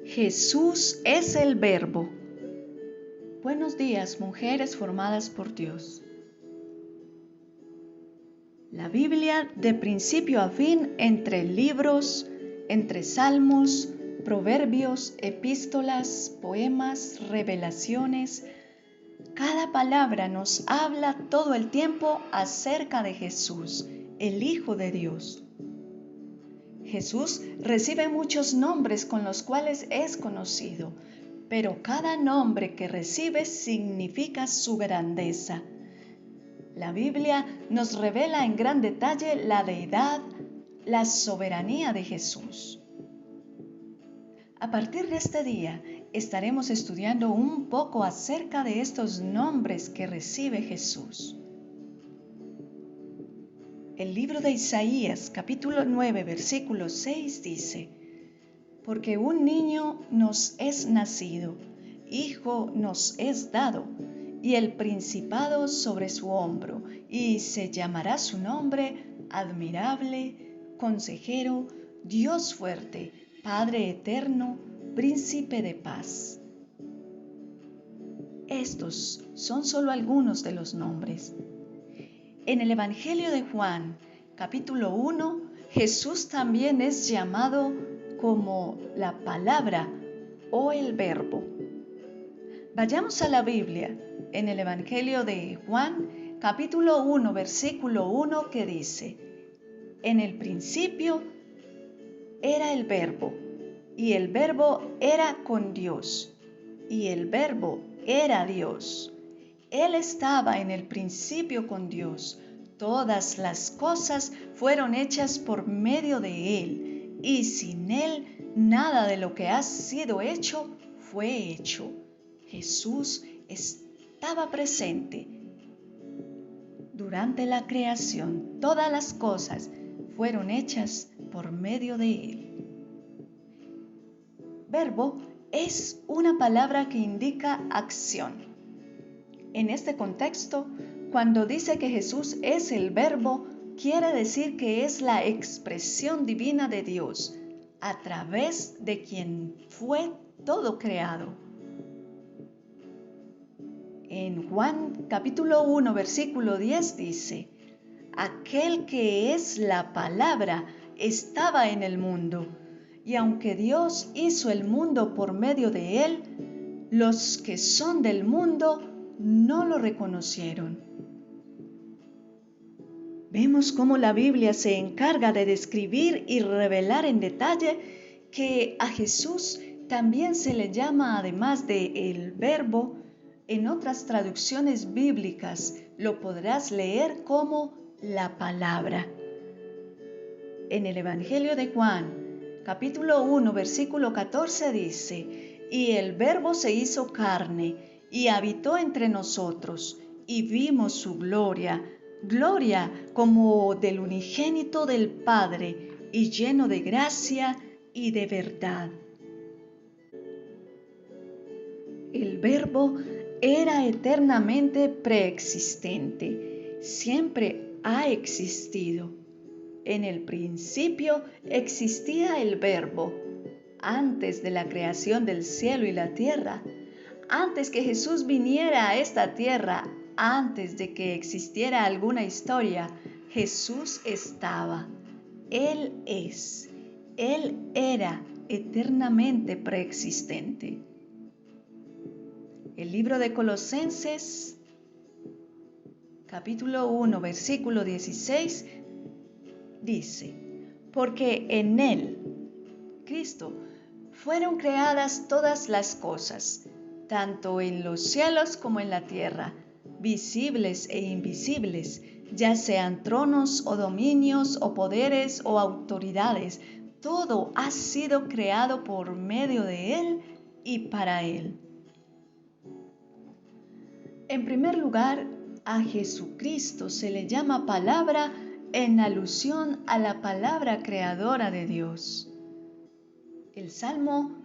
Jesús es el Verbo. Buenos días, mujeres formadas por Dios. La Biblia, de principio a fin, entre libros, entre salmos, proverbios, epístolas, poemas, revelaciones, cada palabra nos habla todo el tiempo acerca de Jesús, el Hijo de Dios. Jesús recibe muchos nombres con los cuales es conocido, pero cada nombre que recibe significa su grandeza. La Biblia nos revela en gran detalle la deidad, la soberanía de Jesús. A partir de este día estaremos estudiando un poco acerca de estos nombres que recibe Jesús. El libro de Isaías, capítulo 9, versículo 6 dice: Porque un niño nos es nacido, hijo nos es dado, y el principado sobre su hombro, y se llamará su nombre Admirable, Consejero, Dios fuerte, Padre eterno, Príncipe de paz. Estos son solo algunos de los nombres. En el Evangelio de Juan, capítulo 1, Jesús también es llamado como la palabra o el verbo. Vayamos a la Biblia, en el Evangelio de Juan, capítulo 1, versículo 1, que dice: En el principio era el verbo, y el verbo era con Dios, y el verbo era Dios. Él estaba en el principio con Dios. Todas las cosas fueron hechas por medio de Él, y sin Él nada de lo que ha sido hecho fue hecho. Jesús estaba presente durante la creación. Todas las cosas fueron hechas por medio de Él. Verbo es una palabra que indica acción. En este contexto, cuando dice que Jesús es el Verbo, quiere decir que es la expresión divina de Dios, a través de quien fue todo creado. En Juan capítulo 1, versículo 10 dice: Aquel que es la palabra estaba en el mundo, y aunque Dios hizo el mundo por medio de él, los que son del mundo no lo reconocieron. Vemos cómo la Biblia se encarga de describir y revelar en detalle que a Jesús también se le llama, además de el Verbo, en otras traducciones bíblicas lo podrás leer como la palabra. En el Evangelio de Juan, capítulo 1, versículo 14 dice: Y el Verbo se hizo carne y habitó entre nosotros, y vimos su gloria, gloria como del unigénito del Padre, y lleno de gracia y de verdad. El Verbo era eternamente preexistente, siempre ha existido. En el principio existía el Verbo, antes de la creación del cielo y la tierra. Antes que Jesús viniera a esta tierra, antes de que existiera alguna historia, Jesús estaba. Él es. Él era eternamente preexistente. El libro de Colosenses, capítulo 1, versículo 16, dice: Porque en Él, Cristo, fueron creadas todas las cosas, tanto en los cielos como en la tierra, visibles e invisibles, ya sean tronos o dominios o poderes o autoridades. Todo ha sido creado por medio de Él y para Él. En primer lugar, a Jesucristo se le llama palabra en alusión a la palabra creadora de Dios. El Salmo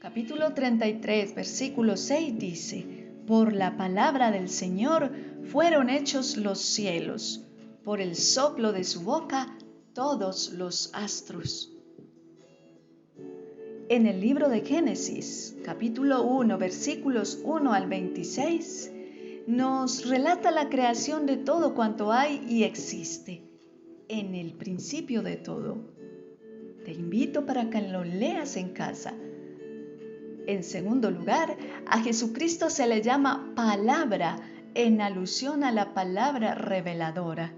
capítulo 33, versículo 6 dice: Por la palabra del Señor fueron hechos los cielos, por el soplo de su boca todos los astros. En el libro de Génesis, capítulo 1, versículos 1 al 26, nos relata la creación de todo cuanto hay y existe, en el principio de todo. Te invito para que lo leas en casa. En segundo lugar, a Jesucristo se le llama palabra, en alusión a la palabra reveladora.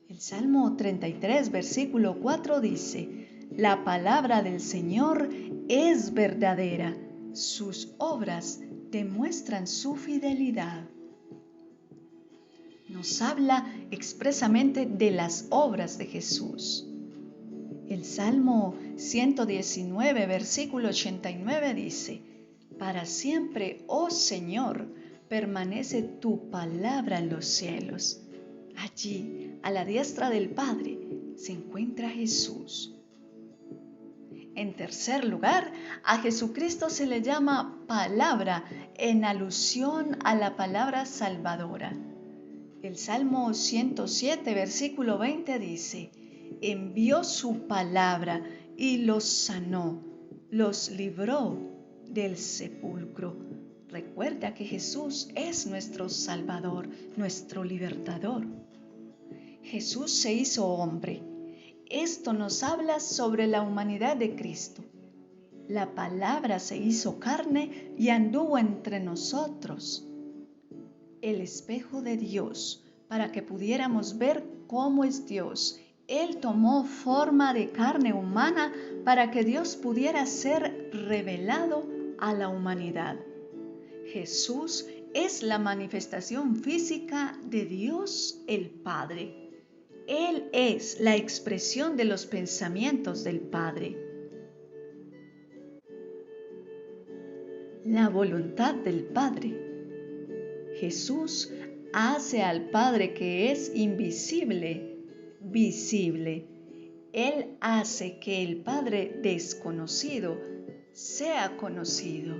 El Salmo 33, versículo 4 dice: la palabra del Señor es verdadera, sus obras demuestran su fidelidad. Nos habla expresamente de las obras de Jesús. El Salmo 119, versículo 89 dice: para siempre, oh Señor, permanece tu palabra en los cielos. Allí, a la diestra del Padre, se encuentra Jesús. En tercer lugar, a Jesucristo se le llama palabra en alusión a la palabra salvadora. El Salmo 107, versículo 20 dice: envió su palabra y los sanó, los libró del sepulcro. Recuerda que Jesús es nuestro Salvador, nuestro libertador. Jesús se hizo hombre. Esto nos habla sobre la humanidad de Cristo. La palabra se hizo carne y anduvo entre nosotros, el espejo de Dios, para que pudiéramos ver cómo es Dios. Él tomó forma de carne humana para que Dios pudiera ser revelado a la humanidad. Jesús es la manifestación física de Dios el Padre. Él es la expresión de los pensamientos del Padre. La voluntad del Padre. Jesús hace al Padre, que es invisible, visible. Él hace que el Padre desconocido sea conocido.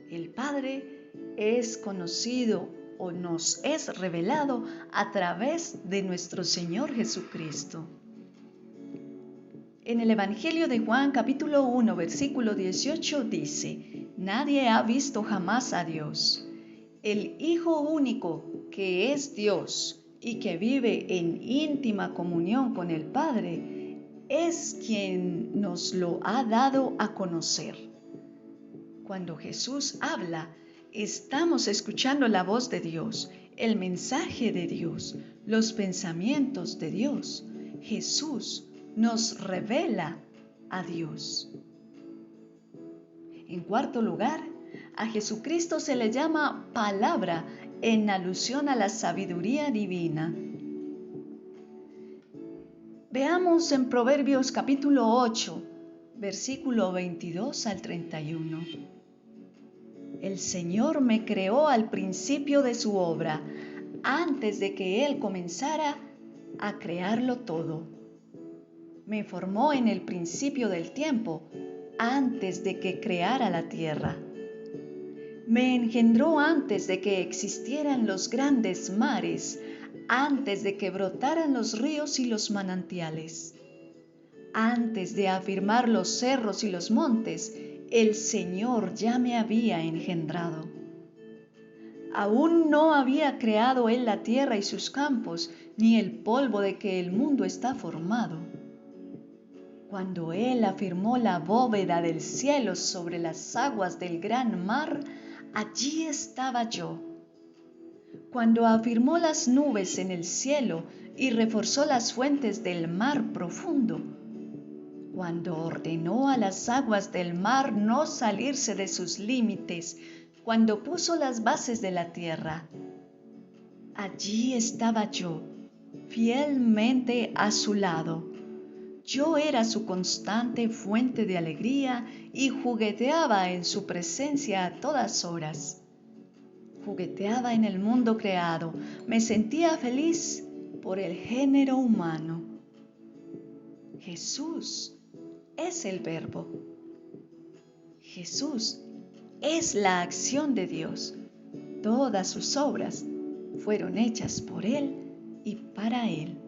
El Padre es conocido o nos es revelado a través de nuestro Señor Jesucristo. En el Evangelio de Juan, capítulo 1, versículo 18 dice: nadie ha visto jamás a Dios. El Hijo único, que es Dios y que vive en íntima comunión con el Padre, es quien nos lo ha dado a conocer. Cuando Jesús habla, estamos escuchando la voz de Dios, el mensaje de Dios, los pensamientos de Dios. Jesús nos revela a Dios. En cuarto lugar, a Jesucristo se le llama palabra en alusión a la sabiduría divina. Veamos en Proverbios capítulo 8, versículo 22 al 31. El Señor me creó al principio de su obra, antes de que Él comenzara a crearlo todo. Me formó en el principio del tiempo, antes de que creara la tierra. Me engendró antes de que existieran los grandes mares, antes de que brotaran los ríos y los manantiales. Antes de afirmar los cerros y los montes, el Señor ya me había engendrado. Aún no había creado Él la tierra y sus campos, ni el polvo de que el mundo está formado. Cuando Él afirmó la bóveda del cielo sobre las aguas del gran mar, allí estaba yo. Cuando afirmó las nubes en el cielo y reforzó las fuentes del mar profundo, cuando ordenó a las aguas del mar no salirse de sus límites, cuando puso las bases de la tierra, allí estaba yo, fielmente a su lado. Yo era su constante fuente de alegría y jugueteaba en su presencia a todas horas. Jugueteaba en el mundo creado, me sentía feliz por el género humano. Jesús es el Verbo. Jesús es la acción de Dios. Todas sus obras fueron hechas por Él y para Él.